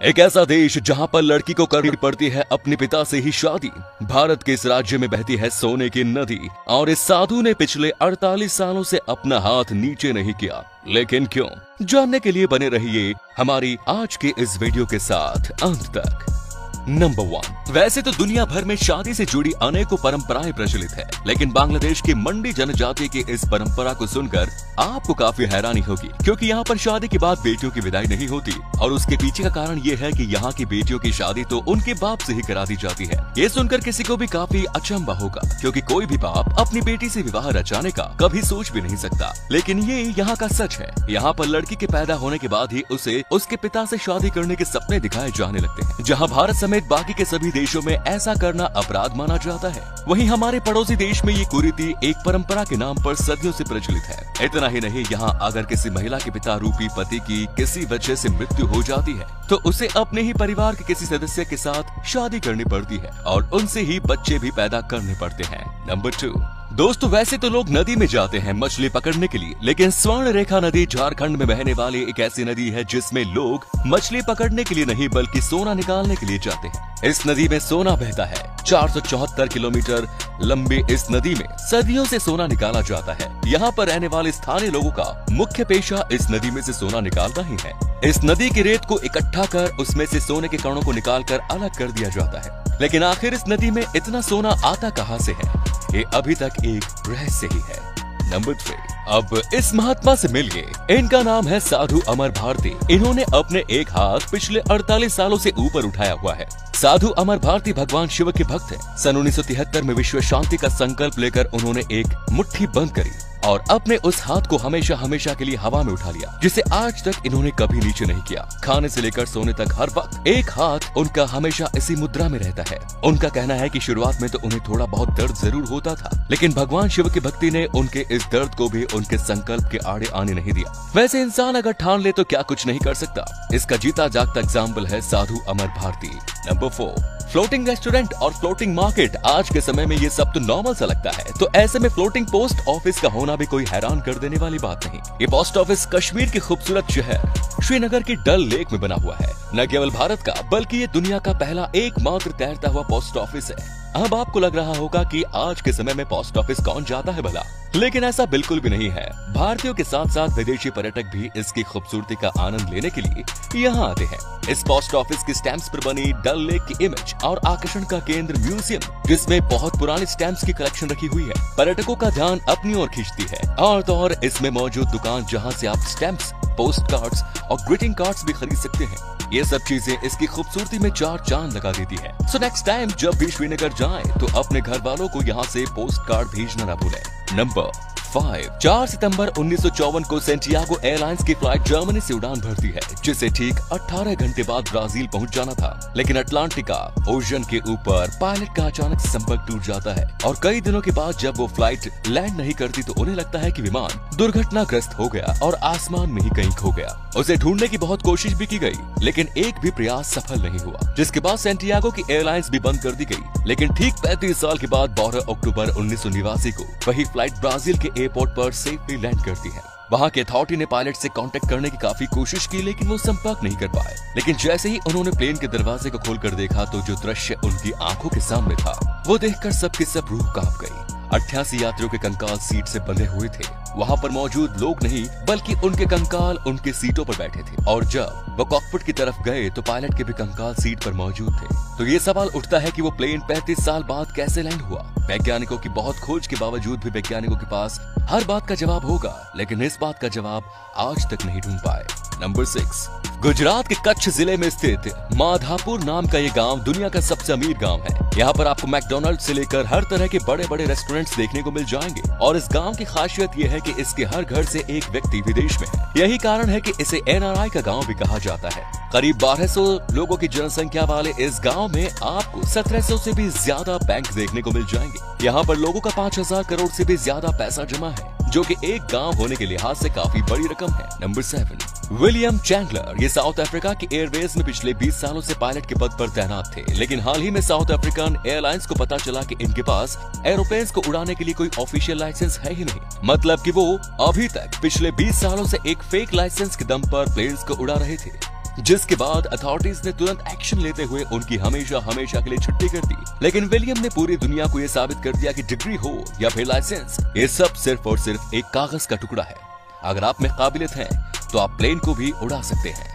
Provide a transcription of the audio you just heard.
एक ऐसा देश जहां पर लड़की को करनी पड़ती है अपने पिता से ही शादी। भारत के इस राज्य में बहती है सोने की नदी और इस साधु ने पिछले 48 सालों से अपना हाथ नीचे नहीं किया। लेकिन क्यों? जानने के लिए बने रहिए हमारी आज के इस वीडियो के साथ अंत तक। नंबर 1। वैसे तो दुनिया भर में शादी से जुड़ी अनेकों परंपराएं प्रचलित है, लेकिन बांग्लादेश की मंडी जनजाति की इस परंपरा को सुनकर आपको काफी हैरानी होगी, क्योंकि यहाँ पर शादी के बाद बेटियों की विदाई नहीं होती। और उसके पीछे का कारण ये है कि यहाँ की बेटियों की शादी तो उनके बाप से ही करा दी जाती है। ये सुनकर किसी को भी काफी अचंभा होगा, क्योंकि कोई भी बाप अपनी बेटी से विवाह रचाने का कभी सोच भी नहीं सकता। लेकिन ये यहाँ का सच है। यहाँ पर लड़की के पैदा होने के बाद ही उसे उसके पिता से शादी करने के सपने दिखाए जाने लगते हैं। जहाँ भारत समेत बाकी के सभी देशों में ऐसा करना अपराध माना जाता है, वहीं हमारे पड़ोसी देश में ये कुरीति एक परंपरा के नाम पर सदियों से प्रचलित है। इतना ही नहीं, यहाँ अगर किसी महिला के पिता रूपी पति की किसी वजह से मृत्यु हो जाती है तो उसे अपने ही परिवार के किसी सदस्य के साथ शादी करनी पड़ती है और उनसे ही बच्चे भी पैदा करने पड़ते हैं। नंबर 2। दोस्तों, वैसे तो लोग नदी में जाते हैं मछली पकड़ने के लिए, लेकिन स्वर्ण रेखा नदी झारखंड में बहने वाली एक ऐसी नदी है जिसमें लोग मछली पकड़ने के लिए नहीं बल्कि सोना निकालने के लिए जाते हैं। इस नदी में सोना बहता है। 474 किलोमीटर लंबी इस नदी में सदियों से सोना निकाला जाता है। यहाँ पर रहने वाले स्थानीय लोगों का मुख्य पेशा इस नदी में से सोना निकालना ही है। इस नदी की रेत को इकट्ठा कर उसमें से सोने के कणों को निकालकर अलग कर दिया जाता है। लेकिन आखिर इस नदी में इतना सोना आता कहां से है, ये अभी तक एक रहस्य ही है। नंबर 3। अब इस महात्मा से मिलिए। इनका नाम है साधु अमर भारती। इन्होंने अपने एक हाथ पिछले 48 सालों से ऊपर उठाया हुआ है। साधु अमर भारती भगवान शिव के भक्त हैं। सन 1973 में विश्व शांति का संकल्प लेकर उन्होंने एक मुट्ठी बंद करी और अपने उस हाथ को हमेशा हमेशा के लिए हवा में उठा लिया, जिसे आज तक इन्होंने कभी नीचे नहीं किया। खाने से लेकर सोने तक हर वक्त एक हाथ उनका हमेशा इसी मुद्रा में रहता है। उनका कहना है कि शुरुआत में तो उन्हें थोड़ा बहुत दर्द जरूर होता था, लेकिन भगवान शिव की भक्ति ने उनके इस दर्द को भी उनके संकल्प के आड़े आने नहीं दिया। वैसे इंसान अगर ठान ले तो क्या कुछ नहीं कर सकता। इसका जीता जागता एग्जाम्पल है साधु अमर भारती। नंबर 4। फ्लोटिंग रेस्टोरेंट और फ्लोटिंग मार्केट। आज के समय में ये सब तो नॉर्मल सा लगता है, तो ऐसे में फ्लोटिंग पोस्ट ऑफिस का होना भी कोई हैरान कर देने वाली बात नहीं। ये पोस्ट ऑफिस कश्मीर के खूबसूरत शहर श्रीनगर की डल लेक में बना हुआ है। न केवल भारत का बल्कि ये दुनिया का पहला एकमात्र तैरता हुआ पोस्ट ऑफिस है। अब आपको लग रहा होगा कि आज के समय में पोस्ट ऑफिस कौन जाता है भला, लेकिन ऐसा बिल्कुल भी नहीं है। भारतीयों के साथ साथ विदेशी पर्यटक भी इसकी खूबसूरती का आनंद लेने के लिए यहाँ आते हैं। इस पोस्ट ऑफिस की स्टैम्प्स पर बनी डल लेक की इमेज और आकर्षण का केंद्र म्यूजियम, जिसमें बहुत पुरानी स्टैम्प्स की कलेक्शन रखी हुई है, पर्यटकों का ध्यान अपनी ओर खींचती है। और तो और इसमें मौजूद दुकान जहाँ से आप स्टैम्प्स, पोस्ट कार्ड्स और ग्रीटिंग कार्ड्स भी खरीद सकते हैं। ये सब चीजें इसकी खूबसूरती में 4 चांद लगा देती है। सो नेक्स्ट टाइम जब भी श्रीनगर जाएं तो अपने घर वालों को यहाँ से पोस्ट कार्ड भेजना न भूलें। नंबर 5। 4 सितंबर 1954 को सेंटियागो एयरलाइंस की फ्लाइट जर्मनी से उड़ान भरती है, जिसे ठीक 18 घंटे बाद ब्राजील पहुंच जाना था। लेकिन अटलांटिका ओशन के ऊपर पायलट का अचानक संपर्क टूट जाता है और कई दिनों के बाद जब वो फ्लाइट लैंड नहीं करती तो उन्हें लगता है कि विमान दुर्घटनाग्रस्त हो गया और आसमान में ही कहीं खो गया। उसे ढूंढने की बहुत कोशिश भी की गई, लेकिन एक भी प्रयास सफल नहीं हुआ, जिसके बाद सेंटियागो की एयरलाइंस भी बंद कर दी गई। लेकिन ठीक 35 साल के बाद 12 अक्टूबर 1989 को वही फ्लाइट ब्राजील के एयरपोर्ट पर सेफली लैंड करती है। वहां के अथॉरिटी ने पायलट से कांटेक्ट करने की काफी कोशिश की, लेकिन वो संपर्क नहीं कर पाए। लेकिन जैसे ही उन्होंने प्लेन के दरवाजे को खोलकर देखा तो जो दृश्य उनकी आंखों के सामने था, वो देखकर सबकी सब रूह कांप गई। 88 यात्रियों के कंकाल सीट से बंधे हुए थे। वहाँ पर मौजूद लोग नहीं बल्कि उनके कंकाल उनके सीटों पर बैठे थे। और जब वो कॉकपिट की तरफ गए तो पायलट के भी कंकाल सीट पर मौजूद थे। तो ये सवाल उठता है कि वो प्लेन 35 साल बाद कैसे लैंड हुआ। वैज्ञानिकों की बहुत खोज के बावजूद भी वैज्ञानिकों के पास हर बात का जवाब होगा, लेकिन इस बात का जवाब आज तक नहीं ढूंढ पाए। नंबर 6। गुजरात के कच्छ जिले में स्थित माधापुर नाम का ये गांव दुनिया का सबसे अमीर गांव है। यहाँ पर आपको मैकडॉनल्ड से लेकर हर तरह के बड़े बड़े रेस्टोरेंट्स देखने को मिल जाएंगे। और इस गांव की खासियत ये है कि इसके हर घर से एक व्यक्ति विदेश में है। यही कारण है कि इसे NRI का गांव भी कहा जाता है। करीब 1200 लोगों की जनसंख्या वाले इस गांव में आपको 1700 से भी ज्यादा बैंक देखने को मिल जाएंगे। यहाँ पर लोगों का 5000 करोड़ से भी ज्यादा पैसा जमा है, जो कि एक गांव होने के लिहाज से काफी बड़ी रकम है। नंबर 7। William Chandler. ये साउथ अफ्रीका की एयरवेज में पिछले 20 सालों से पायलट के पद पर तैनात थे, लेकिन हाल ही में साउथ अफ्रीकन एयरलाइंस को पता चला कि इनके पास एरोप्लेन्स को उड़ाने के लिए कोई ऑफिशियल लाइसेंस है ही नहीं। मतलब कि वो अभी तक पिछले 20 सालों से एक फेक लाइसेंस के दम पर प्लेन्स को उड़ा रहे थे। जिसके बाद अथॉरिटीज ने तुरंत एक्शन लेते हुए उनकी हमेशा हमेशा के लिए छुट्टी कर दी। लेकिन विलियम ने पूरी दुनिया को यह साबित कर दिया कि डिग्री हो या फिर लाइसेंस, ये सब सिर्फ और सिर्फ एक कागज का टुकड़ा है। अगर आप में काबिलियत है तो आप प्लेन को भी उड़ा सकते हैं।